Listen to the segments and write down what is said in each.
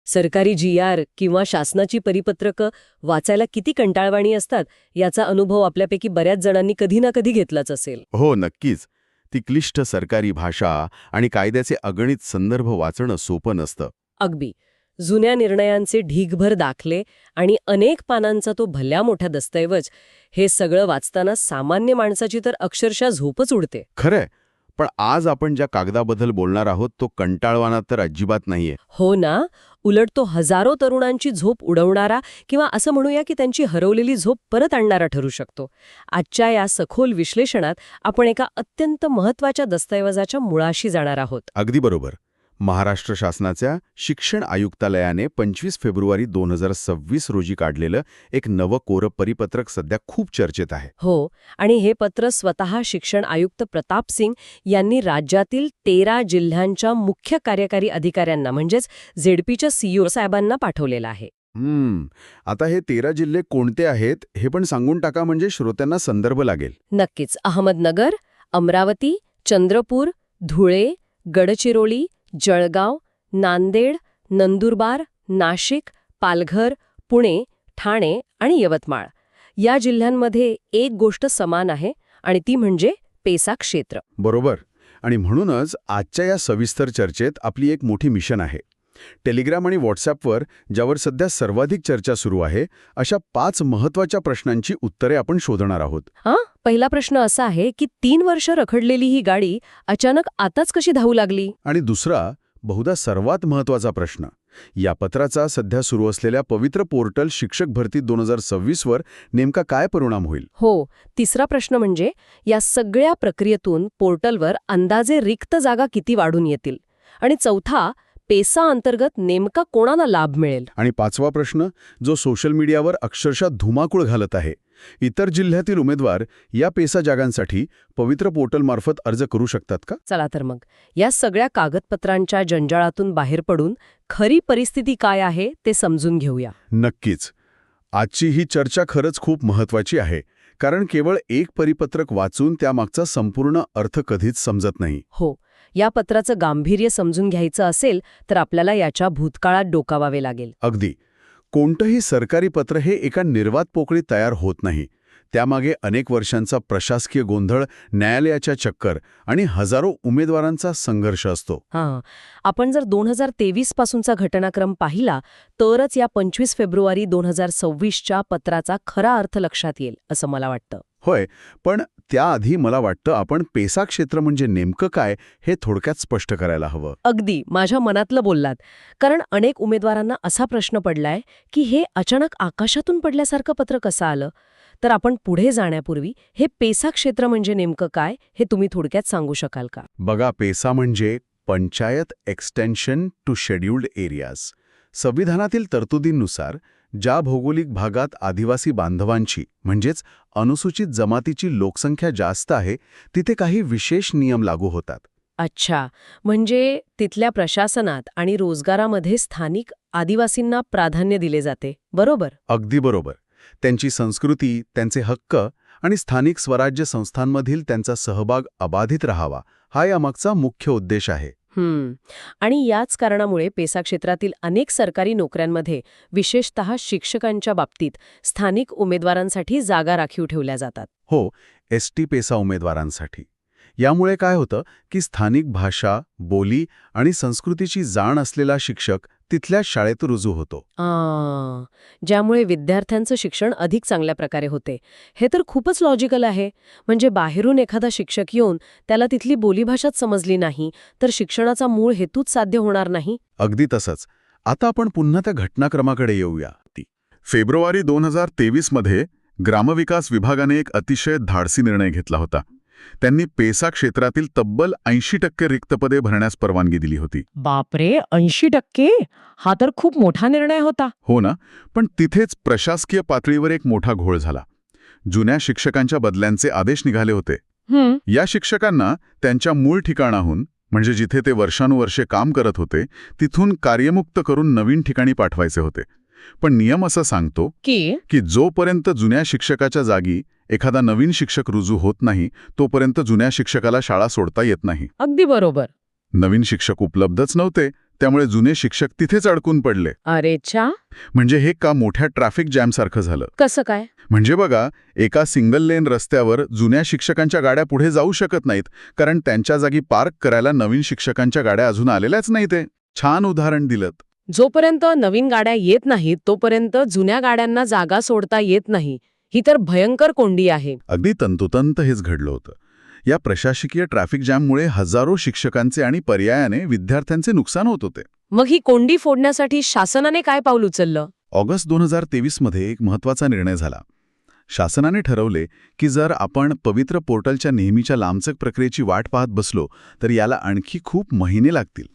सरकारी GR किंवा शासनाची परिपत्रकं वाचायला किती कंटाळवाणी असतात याचा अनुभव आपल्यापैकी बऱ्याच जणांनी कधी ना कधी घेतलाच असेल. हो, नक्कीच. ती क्लिष्ट सरकारी भाषा आणि कायद्याचे अगणित संदर्भ वाचणं सोपं नसतं. अगदी. जुन्या निर्णयांचे ढीगभर दाखले आणि अनेक पानांचा तो भल्या मोठा दस्तऐवज, हे सगळं वाचताना सामान्य माणसाची तर अक्षरशः झोपच उडते. खरंय, पण आज आपण ज्या कागदाबद्दल बोलणार आहोत तो कंटाळवाणा तर अजिबात नाहीये. हो ना. उलट तो हजारो तरुणांची झोप उडवणारा किंवा असं म्हणूया की त्यांची हरवलेली झोप परत आणणारा ठरू शकतो. आजच्या या सखोल विश्लेषणात आपण एका अत्यंत महत्त्वाच्या दस्तऐवजाच्या मुळाशी जाणार आहोत. अगदी बरोबर. महाराष्ट्र शासनाच्या शिक्षण आयुक्तालयाने 25 फेब्रुवारी 2026 रोजी काढलेलं एक नवं कोरं परिपत्रक सध्या खूप चर्चेत आहे. हो, आणि हे पत्र स्वतः शिक्षण आयुक्त प्रताप सिंग यांनी राज्यातील 13 जिल्ह्यांच्या मुख्य कार्यकारी अधिकाऱ्यांना म्हणजेच ZPच्या CEO साहेबांना पाठवलेलं आहे. आता हे 13 जिल्हे कोणते आहेत हे पण सांगून टाका, म्हणजे श्रोत्यांना संदर्भ लागेल. नक्कीच. अहमदनगर, अमरावती, चंद्रपूर, धुळे, गडचिरोली, जळगाव, नांदेड, नंदुरबार, नाशिक, पालघर, पुणे, ठाणे आणि यवतमाळ या जिल्ह्यांमध्ये एक गोष्ट समान आहे आणि ती म्हणजे पेसा क्षेत्र. बरोबर. आणि म्हणूनच आजच्या या सविस्तर चर्चेत आपली एक मोठी मिशन आहे. टेलिग्राम आणि व्हॉट्सॲपवर ज्यावर सध्या सर्वाधिक चर्चा सुरू आहे, अशा 5 महत्त्वाच्या प्रश्नांची उत्तरे आपण शोधणार आहोत. पहिला प्रश्न असा आहे की 3 वर्ष रखडलेली ही गाडी अचानक आताच कशी धावू लागली? आणि दुसरा, बहुधा सर्वात महत्त्वाचा प्रश्न, या पत्राचा सध्या सुरू असलेल्या पवित्र पोर्टल शिक्षक भरती 2026 वर नेमका काय परिणाम होईल? हो. तिसरा प्रश्न म्हणजे या सगळ्या प्रक्रियेतून पोर्टलवर अंदाजे रिक्त जागा किती वाढून येतील? आणि चौथा, पेसा अंतर्गत नेमका कोणाला लाभ मिळेल? आणि 5वा प्रश्न, जो सोशल मीडियावर अक्षरशः धुमाकूळ घालत आहे, इतर जिल्ह्यातील उमेदवार या पेसा जागांसाठी पवित्र पोर्टलमार्फत अर्ज करू शकतात का? चला तर मग या सगळ्या कागदपत्रांच्या जंजाळातून बाहेर पडून खरी परिस्थिती काय आहे ते समजून घेऊया. नक्कीच. आजची ही चर्चा खरंच खूप महत्त्वाची आहे, कारण केवळ एक परिपत्रक वाचून त्यामागचा संपूर्ण अर्थ कधीच समजत नाही. हो. या पत्राचं गांभीर्य समजून घ्यायचं असेल तर आपल्याला याच्या भूतकाळात डोकावावे लागेल. अगदी. कोणतंही सरकारी पत्र हे एका निर्वात पोकळी तयार होत नाही. त्यामागे अनेक वर्षांचा प्रशासकीय गोंधळ, न्यायालयाच्या चक्कर आणि हजारो उमेदवारांचा संघर्ष असतो. आपण जर 2023 पासूनचा घटनाक्रम पाहिला तरच या 25 फेब्रुवारी 2026च्या पत्राचा खरा अर्थ लक्षात येईल असं मला वाटतं. होय, पण त्याआधी मला वाटतं आपण पेसा क्षेत्र म्हणजे नेमकं काय हे थोडक्यात स्पष्ट करायला हवं. अगदी माझ्या मनातलं बोललात. कारण अनेक उमेदवारांना असा प्रश्न पडलाय की हे अचानक आकाशातून पडल्यासारखं पत्र कसं आलं? तर आपण पुढे जाण्यापूर्वी हे पेसा क्षेत्र म्हणजे नेमकं काय हे तुम्ही थोडक्यात सांगू शकाल का? बघा, पेसा म्हणजे panchayat extension to scheduled areas. संविधानातील तरतुदींनुसार ज्या भौगोलिक भागात आदिवासी बांधवांची म्हणजेच अनुसूचित जमातीची लोकसंख्या जास्त आहे तिथे काही विशेष नियम लागू होतात. अच्छा, म्हणजे तिथल्या प्रशासनात आणि रोजगारामध्ये स्थानिक आदिवासींना प्राधान्य दिले जाते, बरोबर? अगदी बरोबर. त्यांची संस्कृती, त्यांचे हक्क आणि स्थानिक स्वराज्य संस्थांमधील त्यांचा सहभाग अबाधित राहावा हा यामागचा मुख्य उद्देश आहे. आणि याच कारणामुळे पेसा क्षेत्रातील अनेक सरकारी नोकऱ्यांमध्ये विशेषतः शिक्षकांच्या बाबतीत स्थानिक उमेदवारांसाठी जागा राखीव ठेवल्या जातात. हो, ST पेसा उमेदवारांसाठी. यामुळे काय होतं की स्थानिक भाषा, बोली आणि संस्कृतीची जाण असलेला शिक्षक तिथल्या शाळेत रुजू होतो. ज्यामुळे विद्यार्थ्यांचं शिक्षण अधिक चांगल्या प्रकारे होते. हे तर खूपच लॉजिकल आहे. म्हणजे बाहेरून एखादा शिक्षक येऊन त्याला तिथली बोलीभाषाच समजली नाही तर शिक्षणाचा मूळ हेतूच साध्य होणार नाही. अगदी तसंच. आता आपण पुन्हा त्या घटनाक्रमाकडे येऊया. फेब्रुवारी 2023 मध्ये ग्रामविकास विभागाने एक अतिशय धाडसी निर्णय घेतला होता. त्यांनी पेसा क्षेत्रातील तब्बल 80% रिक्त पदे भरण्यास परवानगी दिली होती. बापरे, 80%? हा तर खूप मोठा निर्णय होता. हो ना, पण तिथेच प्रशासकीय पातळीवर एक मोठा घोळ झाला. जुन्या शिक्षकांच्या बदल्यांचे आदेश निघाले होते. या शिक्षकांना त्यांच्या मूळ ठिकाणाहून म्हणजे जिथे ते वर्षानुवर्षे काम करत होते तिथून कार्यमुक्त करून नवीन ठिकाणी पाठवायचे होते. पण नियम असं सांगतो की जोपर्यंत जुन्या शिक्षकाच्या जागी एखादा नवीन शिक्षक रुजू होत नाही तोपर्यंत जुन्या शिक्षकाला शाळा सोडता येत नाही. अगदी बरोबर. नवीन शिक्षक उपलब्धच नव्हते, त्यामुळे जुने शिक्षक तिथेच अडकून पडले. अरे च्छा, म्हणजे हे का मोठ्या ट्रॅफिक जॅमसारखं झालं. कसं काय? म्हणजे बघा, एका सिंगल लेन रस्त्यावर जुन्या शिक्षकांच्या गाड्या पुढे जाऊ शकत नाहीत, कारण त्यांच्या जागी पार्क करायला नवीन शिक्षकांच्या गाड्या अजून आलेल्याच नाहीत. छान उदाहरण दिलं. जोपर्यंत नवीन गाड्या येत नाहीत तोपर्यंत जुन्या गाड्यांना जागा सोडता येत नाही. ही तर भयंकर कोंडी आहे. अगदी तंतोतंत हेच घडलं होतं. या प्रशासकीय ट्रॅफिक जॅममुळे हजारो शिक्षकांचे आणि पर्यायाने विद्यार्थ्यांचे नुकसान होत होते. मग ही कोंडी फोडण्यासाठी शासनाने काय पाऊल उचललं? ऑगस्ट 2023 मध्ये एक महत्त्वाचा निर्णय झाला. शासनाने ठरवले की जर आपण पवित्र पोर्टलच्या नेहमीच्या लांबचक प्रक्रियेची वाट पाहत बसलो तर याला आणखी खूप महिने लागतील.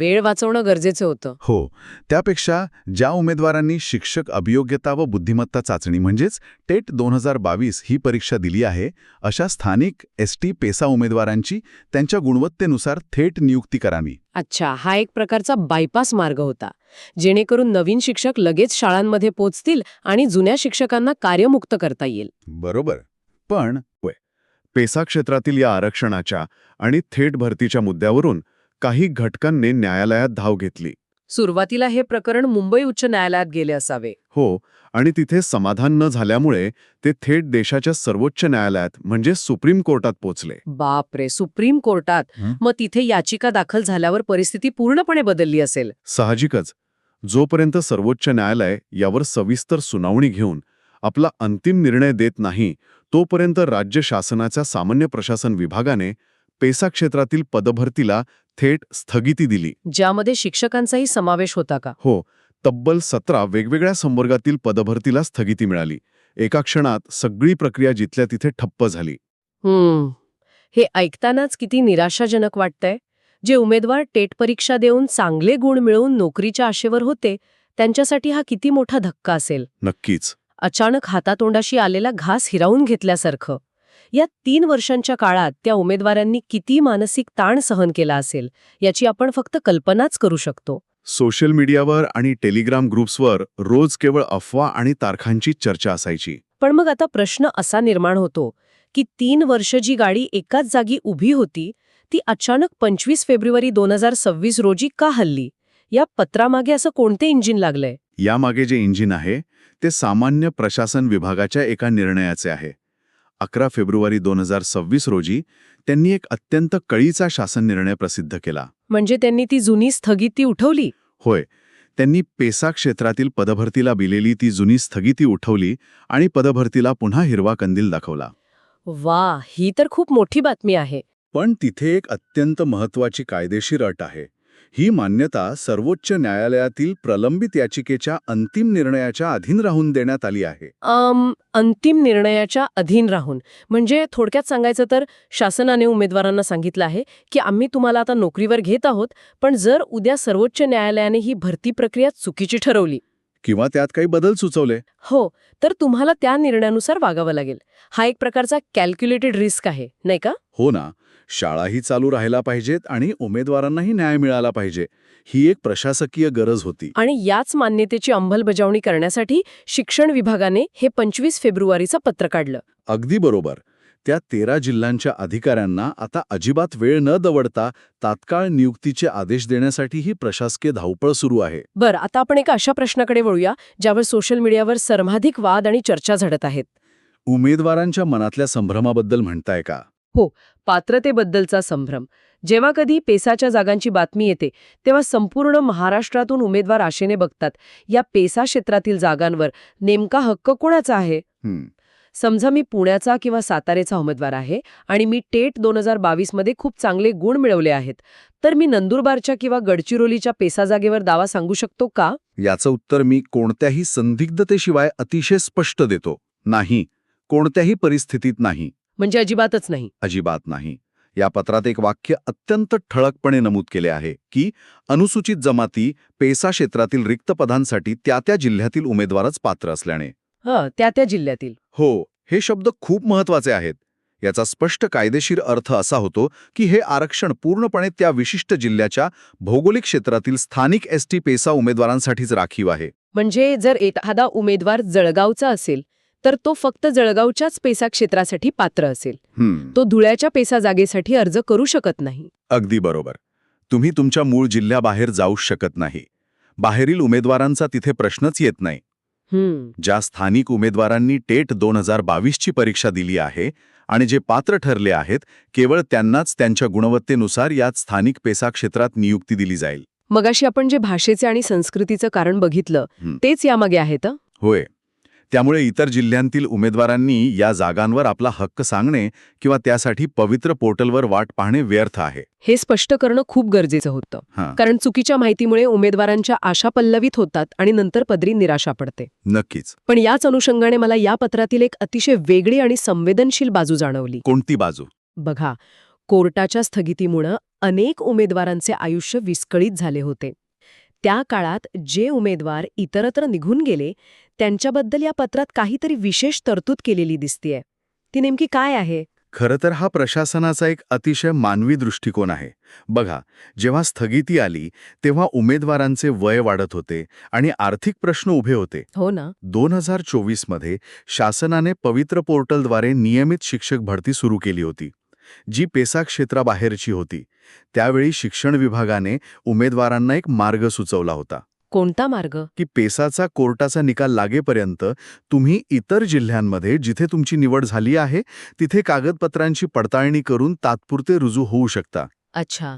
वेळ वाचवणं गरजेचं होतं. हो, त्यापेक्षा ज्या उमेदवारांनी शिक्षक अभियोग्यता व बुद्धिमत्ता चाचणी म्हणजेच टेट 2022 ही परीक्षा दिली आहे, अशा स्थानिक एसटी पेसा उमेदवारांची त्यांच्या गुणवत्तेनुसार थेट नियुक्ती करावी. अच्छा, हा एक प्रकारचा बायपास मार्ग होता, जेणेकरून नवीन शिक्षक लगेच शाळांमध्ये पोचतील आणि जुन्या शिक्षकांना कार्यमुक्त करता येईल. बरोबर. पण पेसा क्षेत्रातील या आरक्षणाच्या आणि थेट भरतीच्या मुद्द्यावरून काही घटकांनी न्यायालयात धाव घेतली. सुरुवातीला हे प्रकरण मुंबई उच्च न्यायालयात गेले असावे. हो, आणि तिथे समाधान न झाल्यामुळे ते थेट देशाच्या सर्वोच्च न्यायालयात म्हणजे सुप्रीम कोर्टात पोचले. बापरे, सुप्रीम कोर्टात? मग तिथे याचिका दाखल झाल्यावर परिस्थिती पूर्णपणे बदलली असेल. साहजिकच. जोपर्यंत सर्वोच्च न्यायालय यावर सविस्तर सुनावणी घेऊन आपला अंतिम निर्णय देत नाही, तोपर्यंत राज्य शासनाच्या सामान्य प्रशासन विभागाने पेसा क्षेत्रातील पदभरतीला थेट स्थगिती दिली. ज्यामध्ये शिक्षकांचाही समावेश होता का? हो, तब्बल 17 वेगवेगळ्या संवर्गातील पदभरतीला स्थगिती मिळाली. एका क्षणात सगळी प्रक्रिया जिथल्या तिथे ठप्प झाली. हे ऐकतानाच किती निराशाजनक वाटतंय. जे उमेदवार टेट परीक्षा देऊन चांगले गुण मिळवून नोकरीच्या आशेवर होते, त्यांच्यासाठी हा किती मोठा धक्का असेल. नक्कीच. अचानक हातातोंडाशी आलेला घास हिरावून घेतल्यासारखं. या 3 वर्षांच्या काळात त्या उमेदवारांनी किती मानसिक ताण सहन केला असेल, याची आपण फक्त कल्पनाच करू शकतो. सोशल मीडियावर आणि टेलिग्राम ग्रुप्सवर रोज केवळ अफवा आणि तारखांची चर्चा असायची. पण मग आता प्रश्न असा निर्माण होतो की 3 वर्ष जी गाडी एकाच जागी उभी होती, ती अचानक 25 फेब्रुवारी 2026 रोजी का हलली? या पत्रामागे असं कोणते इंजिन लागलंय? यामागे जे इंजिन आहे ते सामान्य प्रशासन विभागाच्या एका निर्णयाचे आहे. 11 फेब्रुवारी 2026 रोजी त्यांनी एक अत्यंत कळीचा शासन निर्णय प्रसिद्ध केला. म्हणजे त्यांनी ती जुनी स्थगिती उठवली? होय, त्यांनी पेसा क्षेत्रातील पदभरतीला दिलेली ती जुनी स्थगिती उठवली आणि पदभरतीला पुन्हा हिरवा कंदील दाखवला. वा, ही तर खूप मोठी बातमी आहे. पण तिथे एक अत्यंत महत्त्वाची कायदेशीर अट आहे. ही मान्यता सर्वोच्च न्यायालयातील प्रलंबित याचिकेच्या अंतिम निर्णयाच्या अधीन राहून देण्यात आली आहे. अंतिम निर्णयाच्या अधीन राहून म्हणजे थोडक्यात सांगायचं तर शासनाने उमेदवारांना सांगितलं आहे की आम्ही तुम्हाला आता नोकरीवर घेत आहोत, पण जर उद्या सर्वोच्च न्यायालयाने ही भरती प्रक्रिया चुकीची ठरवली किंवा त्यात काही बदल सुचवले, हो, तर तुम्हाला त्या निर्णयानुसार वागावं लागेल. हा एक प्रकारचा कॅल्क्युलेटेड रिस्क आहे, नाही का? हो ना. शाळाही चालू राहायला पाहिजेत आणि उमेदवारांनाही न्याय मिळाला पाहिजे. ही एक प्रशासकीय गरज होती. आणि याच मान्यतेची अंमलबजावणी करण्यासाठी शिक्षण विभागाने हे 25 फेब्रुवारीचं पत्र काढलं. अगदी बरोबर. त्या 13 जिल्ह्यांच्या अधिकाऱ्यांना आता अजिबात वेळ न दवडता तात्काळ नियुक्तीचे आदेश देण्यासाठी ही प्रशासकीय धावपळ सुरू आहे. बरं, आता आपण एका अशा प्रश्नाकडे वळूया ज्यावर सोशल मीडियावर सर्वाधिक वाद आणि चर्चा झडत आहेत. उमेदवारांच्या मनातल्या संभ्रमाबद्दल म्हणताय का? हो, पात्रतेबद्दलचा संभ्रम. जेव्हा कधी पेसाच्या जागांची बातमी येते तेव्हा संपूर्ण महाराष्ट्रातून उमेदवार आशेने बघतात या पेसा क्षेत्रातील जागांवर नेमका हक्क कोणाचा आहे. समजा मी पुण्याचा किंवा सातारेचा उमेदवार आहे आणि मी टेट 2022 मध्ये खूप चांगले गुण मिळवले आहेत, तर मी नंदुरबारच्या किंवा गडचिरोलीच्या पेसा जागेवर दावा सांगू शकतो का? याचं उत्तर मी कोणत्याही संदिग्धतेशिवाय अतिशय स्पष्ट देतो. नाही, कोणत्याही परिस्थितीत नाही. म्हणजे अजिबातच नाही? अजिबात नाही. या पत्रात एक वाक्य अत्यंत ठळकपणे नमूद केले आहे की अनुसूचित जमाती पेसा क्षेत्रातील रिक्त पदांसाठी त्या जिल्ह्यातील उमेदवारच पात्र असल्याने. त्या जिल्ह्यातील. हो, हे शब्द खूप महत्वाचे आहेत. याचा स्पष्ट कायदेशीर अर्थ असा होतो की हे आरक्षण पूर्णपणे त्या विशिष्ट जिल्ह्याच्या भौगोलिक क्षेत्रातील स्थानिक एसटी पेसा उमेदवारांसाठीच राखीव आहे. म्हणजे जर एखादा उमेदवार जळगावचा असेल तर तो फक्त जळगावच्याच पेसा क्षेत्रासाठी पात्र असेल. तो धुळ्याच्या पेसा जागेसाठी अर्ज करू शकत नाही. अगदी बरोबर. तुम्ही तुमच्या मूळ जिल्ह्याबाहेर जाऊच शकत नाही. बाहेरील उमेदवारांचा तिथे प्रश्नच येत नाही. ज्या स्थानिक उमेदवारांनी टेट 2022ची परीक्षा दिली आहे आणि जे पात्र ठरले आहेत, केवळ त्यांनाच त्यांच्या गुणवत्तेनुसार यात स्थानिक पेसा क्षेत्रात नियुक्ती दिली जाईल. मगाशी आपण जे भाषेचे आणि संस्कृतीचं कारण बघितलं तेच यामागे आहेत. होय. त्यामुळे इतर जिल्ह्यांतील उमेदवारांनी या जागांवर आपला हक्क सांगणे किंवा त्यासाठी पवित्र पोर्टलवर वाट पाहणे व्यर्थ आहे. हे स्पष्ट करणं खूप गरजेचं होतं. कारण चुकीच्या माहितीमुळे उमेदवारांच्या आशा पल्लवित होतात आणि नंतर पदरी निराशा पडते. नक्कीच. पण याच अनुषंगाने मला या पत्रातील एक अतिशय वेगळी आणि संवेदनशील बाजू जाणवली. कोणती बाजू? बघा, कोर्टाच्या स्थगितीमुळे अनेक उमेदवारांचे आयुष्य विस्कळीत झाले होते. त्या काळात जे उमेदवार इतरत्र निघून गेले त्यांच्याबद्दल या पत्रात काहीतरी विशेष तरतूद केलेली दिसतीये. ती नेमकी काय आहे? खरं तर हा प्रशासनाचा एक अतिशय मानवी दृष्टिकोन आहे. बघा, जेव्हा स्थगिती आली तेव्हा उमेदवारांचे वय वाढत होते आणि आर्थिक प्रश्न उभे होते. हो ना. 2024 मध्ये शासनाने पवित्र पोर्टलद्वारे नियमित शिक्षक भरती सुरू केली होती, जी पेसा क्षेत्राबाहेरची होती. त्यावेळी शिक्षण विभागाने उमेदवारांना एक मार्ग सुचवला होता. कोणता मार्ग? की पेसाचा कोर्टाचा निकाल लागेपर्यंत तुम्ही इतर जिल्ह्यांमध्ये जिथे तुमची निवड झाली आहे तिथे कागदपत्रांची पडताळणी करून तात्पुरते रुजू होऊ शकता. अच्छा,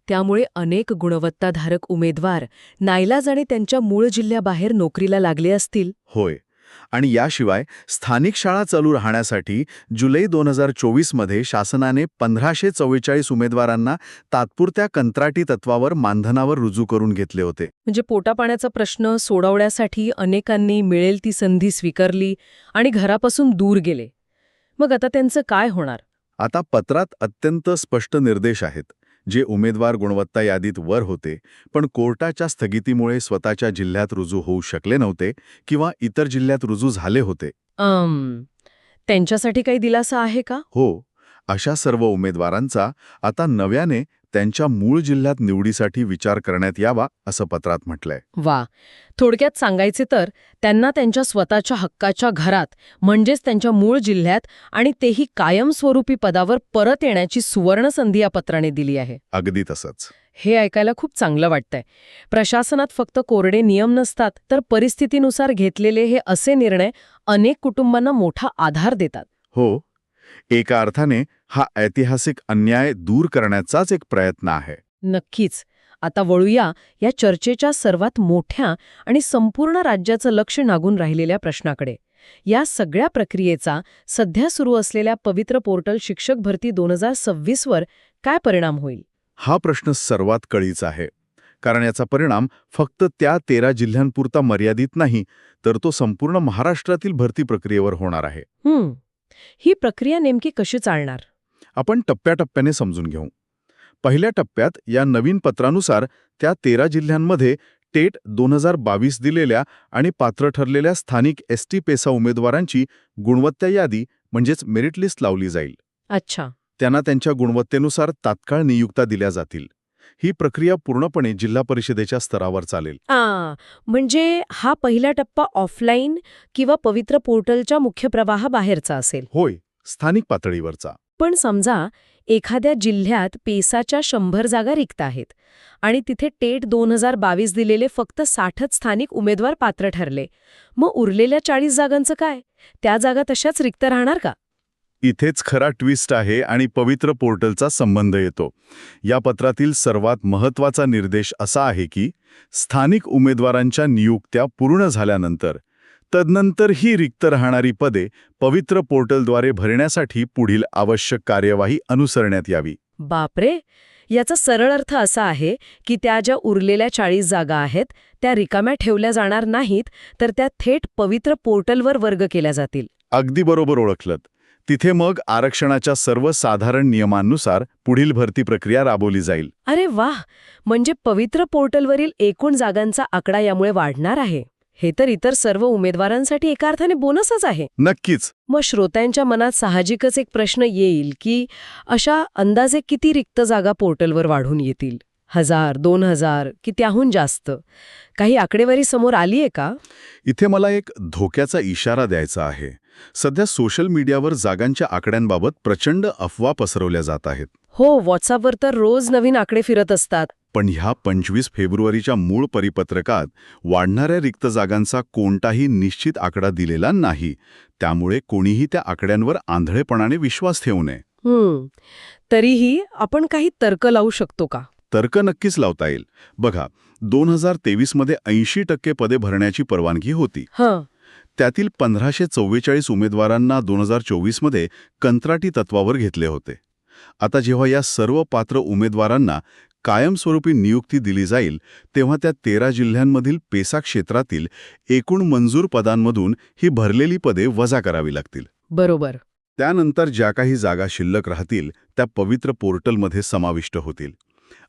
त्यामुळे अनेक गुणवत्ताधारक उमेदवार नाईलाजाने त्यांच्या मूळ जिल्ह्याबाहेर नोकरीला लागले असतील. होय. आणि याशिवाय स्थानिक शाळा चालू राहण्यासाठी जुलै 2024 मध्ये शासनाने 1544 उमेदवारांना तात्पुरत्या कंत्राटी तत्वावर मानधनावर रुजू करून घेतले होते. म्हणजे पोटापाण्याचा प्रश्न सोडवण्यासाठी अनेकांनी मिळेल ती संधी स्वीकारली आणि घरापासून दूर गेले. मग आता त्यांचं काय होणार? आता पत्रात अत्यंत स्पष्ट निर्देश आहेत. जे उमेदवार गुणवत्ता यादीत वर होते पण कोर्टाच्या स्थगितीमुळे स्वतःच्या जिल्ह्यात रुजू होऊ शकले नव्हते किंवा इतर जिल्ह्यात रुजू झाले होते, त्यांच्यासाठी काही दिलासा आहे का? हो, अशा सर्व उमेदवारांचा आता नव्याने त्यांच्या मूळ जिल्ह्यात निवडीसाठी विचार करण्यात यावा असं पत्रात म्हटलंय. वा. थोडक्यात सांगायचे तर त्यांना त्यांच्या स्वतःच्या हक्काच्या घरात म्हणजेच त्यांच्या मूळ जिल्ह्यात आणि तेही कायमस्वरूपी पदावर परत येण्याची सुवर्ण संधी या पत्राने दिली आहे. अगदी तसंच. हे ऐकायला खूप चांगलं वाटतंय. प्रशासनात फक्त कोरडे नियम नसतात तर परिस्थितीनुसार घेतलेले हे असे निर्णय अनेक कुटुंबांना मोठा आधार देतात. हो, एका अर्थाने हा ऐतिहासिक अन्याय दूर करण्याचाच एक प्रयत्न आहे. नक्कीच. आता वळूया या चर्चेच्या सर्वात मोठ्या आणि संपूर्ण राज्याचं लक्ष लागून राहिलेल्या प्रश्नाकडे. या सगळ्या प्रक्रियेचा सध्या सुरू असलेल्या पवित्र पोर्टल शिक्षक भरती 2026 वर काय परिणाम होईल? हा प्रश्न सर्वात कळीचा आहे. कारण याचा परिणाम फक्त त्या 13 जिल्ह्यांपुरता मर्यादित नाही, तर तो संपूर्ण महाराष्ट्रातील भरती प्रक्रियेवर होणार आहे. ही प्रक्रिया नेमकी कशी चालणार? आपण टप्प्याटप्प्याने समजून घेऊ. पहिल्या टप्प्यात या नवीन पत्रानुसार त्या 13 जिल्ह्यांमध्ये टेट 2022 दिलेल्या आणि पात्र ठरलेल्या स्थानिक एसटी पेसा उमेदवारांची गुणवत्ता यादी म्हणजेच मेरिट लिस्ट लावली जाईल. अच्छा. त्यांना त्यांच्या गुणवत्तेनुसार तात्काळ नियुक्त्या दिल्या जातील. ही प्रक्रिया पूर्णपणे जिल्हा परिषदेच्या स्तरावर चालेल. म्हणजे हा पहिला टप्पा ऑफलाईन किंवा पवित्र पोर्टलच्या मुख्य प्रवाहाबाहेरचा असेल. होय, स्थानिक पातळीवरचा. पण समजा एखाद्या जिल्ह्यात पेसाच्या 100 जागा रिक्त आहेत आणि तिथे टेट 2022 दिलेले फक्त 60च स्थानिक उमेदवार पात्र ठरले. मग उरलेल्या 40 जागांचं काय? त्या जागा तशाच रिक्त राहणार का? इथेच खरा ट्विस्ट आहे आणि पवित्र पोर्टलचा संबंध येतो. या पत्रातील सर्वात महत्त्वाचा निर्देश असा आहे की स्थानिक उमेदवारांच्या नियुक्त्या पूर्ण झाल्यानंतर तदनंतर ही रिक्त राहणारी पदे पवित्र पोर्टलद्वारे भरण्यासाठी पुढील आवश्यक कार्यवाही अनुसरण्यात यावी. बापरे. याचा सरळ अर्थ असा आहे की त्या ज्या उरलेल्या 40 जागा आहेत त्या रिकाम्या ठेवल्या जाणार नाहीत, तर त्या थेट पवित्र पोर्टलवर वर्ग केल्या जातील. अगदी बरोबर ओळखलत. तिथे मग आरक्षणाच्या सर्व साधारण नियमांनुसार पुढील भरती प्रक्रिया राबवली जाईल. अरे वाह. म्हणजे पवित्र पोर्टलवरील एकूण जागांचा आकडा यामुळे वाढणार आहे. हे तर इतर सर्व उमेदवारांसाठी एका अर्थाने बोनसच आहे. नक्कीच. मग श्रोत्यांच्या मनात साहजिकच एक प्रश्न येईल की अशा अंदाजे किती रिक्त जागा पोर्टलवर वाढून येतील? 1000, 2000 की त्याहून जास्त? काही आकडेवारी समोर आलीये का? इथे मला एक धोक्याचा इशारा द्यायचा आहे. सध्या सोशल मीडियावर जागांच्या आकड्यांबाबत प्रचंड अफवा पसरवल्या जात आहेत. हो, व्हॉट्सअपवर तर रोज नवीन आकडे फिरत असतात. पण ह्या 25 फेब्रुवारीच्या मूळ परिपत्रकात वाढणाऱ्या रिक्त जागांचा कोणताही निश्चित आकडा दिलेला नाही. त्यामुळे कोणीही त्या आकड्यांवर आंधळेपणाने विश्वास ठेवू नये. तरीही आपण काही तर्क लावू शकतो का? तर्क नक्कीच लावता येईल. बघा, 2023मध्ये 80% पदे भरण्याची परवानगी होती. त्यातील 1544 उमेदवारांना 2024मध्ये कंत्राटी तत्वावर घेतले होते. आता जेव्हा या सर्व पात्र उमेदवारांना कायमस्वरूपी नियुक्ती दिली जाईल, तेव्हा त्या 13 जिल्ह्यांमधील पेसा क्षेत्रातील एकूण मंजूर पदांमधून ही भरलेली पदे वजा करावी लागतील. बरोबर. त्यानंतर ज्या काही जागा शिल्लक राहतील त्या पवित्र पोर्टलमध्ये समाविष्ट होतील.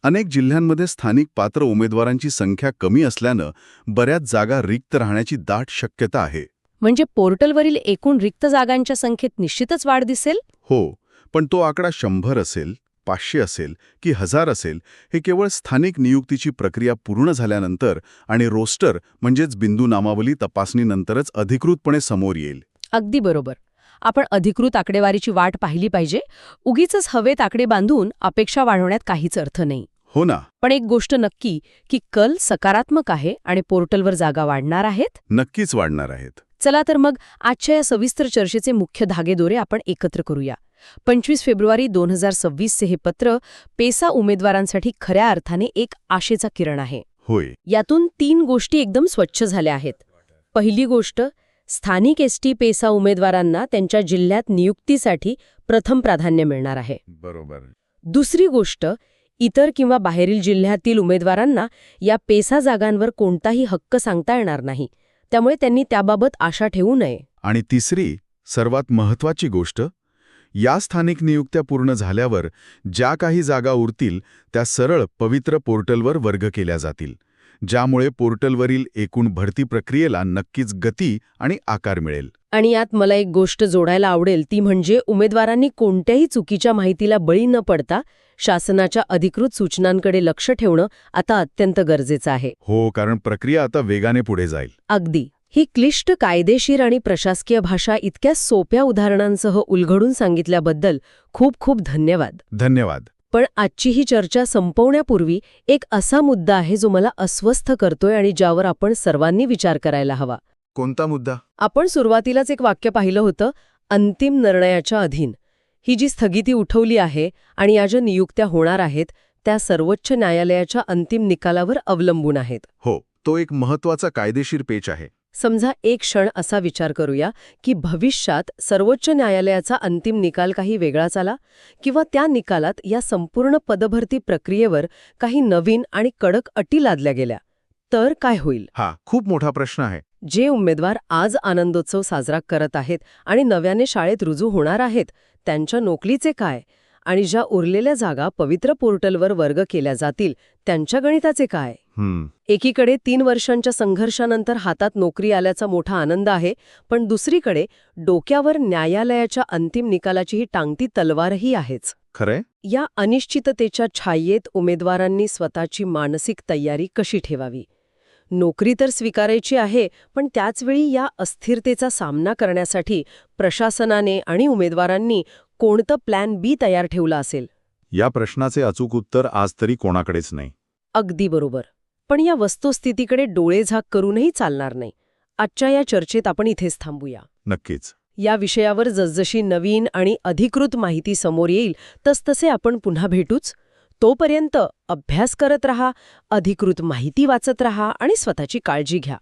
अनेक जिल्ह्यांमध्ये स्थानिक पात्र उमेदवारांची संख्या कमी असल्यानं बऱ्याच जागा रिक्त राहण्याची दाट शक्यता आहे. म्हणजे पोर्टलवरील एकूण रिक्त जागांच्या संख्येत निश्चितच वाढ दिसेल? हो, पण तो आकडा 100 असेल, 500 असेल की 1000 असेल, हे केवळ स्थानिक नियुक्तीची प्रक्रिया पूर्ण झाल्यानंतर आणि रोस्टर म्हणजेच बिंदू नामावली तपासणीनंतरच अधिकृतपणे समोर येईल. अगदी बरोबर. आपण अधिकृत आकडेवारीची वाट पाहिली पाहिजे. उगीचच हवेत आकडे बांधून अपेक्षा वाढवण्यात काहीच अर्थ नाही. हो ना. पण एक गोष्ट नक्की की कल सकारात्मक आहे आणि पोर्टलवर जागा वाढणार आहेत. नक्कीच वाढणार आहेत. चला तर मग आजच्या या सविस्तर चर्चेचे मुख्य धागेदोरे आपण एकत्र करूया. 25 फेब्रुवारी 2026 हे पत्र पेसा उमेदवारांसाठी खऱ्या अर्थाने एक आशेचा किरण आहे. होय. यातून 3 गोष्टी एकदम स्वच्छ झाल्या आहेत. पहिली गोष्ट, स्थानिक एसटी पेसा उमेदवारांना त्यांच्या जिल्ह्यात नियुक्तीसाठी प्रथम प्राधान्य मिळणार आहे. बरोबर. दुसरी गोष्ट, इतर किंवा बाहेरील जिल्ह्यातील उमेदवारांना या पेसा जागांवर कोणताही हक्क सांगता येणार नाही. त्यामुळे त्यांनी त्याबाबत आशा ठेवू नये. आणि तिसरी, सर्वात महत्त्वाची गोष्ट, या स्थानिक नियुक्त्या पूर्ण झाल्यावर ज्या काही जागा उरतील त्या सरळ पवित्र पोर्टलवर वर्ग केल्या जातील, ज्यामुळे पोर्टलवरील एकूण भरती प्रक्रियेला नक्कीच गती आणि आकार मिळेल. आणि यात मला एक गोष्ट जोडायला आवडेल, ती म्हणजे उमेदवारांनी कोणत्याही चुकीच्या माहितीला बळी न पडता शासनाच्या अधिकृत सूचनांकडे लक्ष ठेवणं आता अत्यंत गरजेचं आहे. हो, कारण प्रक्रिया आता वेगाने पुढे जाईल. अगदी. ही क्लिष्ट कायदेशीर आणि प्रशासकीय भाषा इतक्या सोप्या उदाहरणांसह उलगडून सांगितल्याबद्दल खूप खूप धन्यवाद. धन्यवाद. पण आजची ही चर्चा संपवण्यापूर्वी एक असा मुद्दा आहे जो मला अस्वस्थ करतोय आणि ज्यावर आपण सर्वांनी विचार करायला हवा. कोणता मुद्दा? आपण सुरुवातीलाच एक वाक्य पाहिलं होतं, अंतिम निर्णयाच्या अधीन. ही जी स्थगिती उठवली आहे आणि या ज्या नियुक्त्या होणार आहेत त्या सर्वोच्च न्यायालयाच्या अंतिम निकालावर अवलंबून आहेत. हो, तो एक महत्त्वाचा कायदेशीर पेच आहे. समजा एक क्षण असा विचार करूया की भविष्यात सर्वोच्च न्यायालयाचा अंतिम निकाल काही वेगळाच आला किंवा त्या निकालात या संपूर्ण पदभरती प्रक्रियेवर काही नवीन आणि कडक अटी लादल्या गेल्या, तर काय होईल? हा खूप मोठा प्रश्न आहे. जे उमेदवार आज आनंदोत्सव साजरा करत आहेत आणि नव्याने शाळेत रुजू होणार आहेत, त्यांच्या नोकरीचे काय? आणि ज्या उरलेल्या जागा पवित्र पोर्टलवर वर्ग केल्या जातील त्यांच्या गणिताचे काय? एकीकडे 3 वर्षांच्या संघर्षानंतर हातात नोकरी आल्याचा मोठा आनंद आहे, पण दुसरीकडे डोक्यावर न्यायालयाच्या अंतिम निकालाची ही टांगती तलवारही आहेच. खरंय. या अनिश्चिततेच्या छायेत उमेदवारांनी स्वतःची मानसिक तयारी कशी ठेवावी? नोकरी तर स्वीकारायची आहे, पण त्याचवेळी या अस्थिरतेचा सामना करण्यासाठी प्रशासनाने आणि उमेदवारांनी कोणतं प्लॅन बी तयार ठेवला असेल? या प्रश्नाचे अचूक उत्तर आज तरी कोणाकडेच नाही. अगदी बरोबर. पण या वस्तुस्थितीकडे डोळेझाक करूनही चालणार नाही. आजच्या या चर्चेत आपण इथेच थांबूया. नक्कीच. या विषयावर जसजशी नवीन आणि अधिकृत माहिती समोर येईल तसतसे आपण पुन्हा भेटूच. तोपर्यंत अभ्यास करत रहा, अधिकृत माहिती वाचत रहा आणि स्वतःची काळजी घ्या.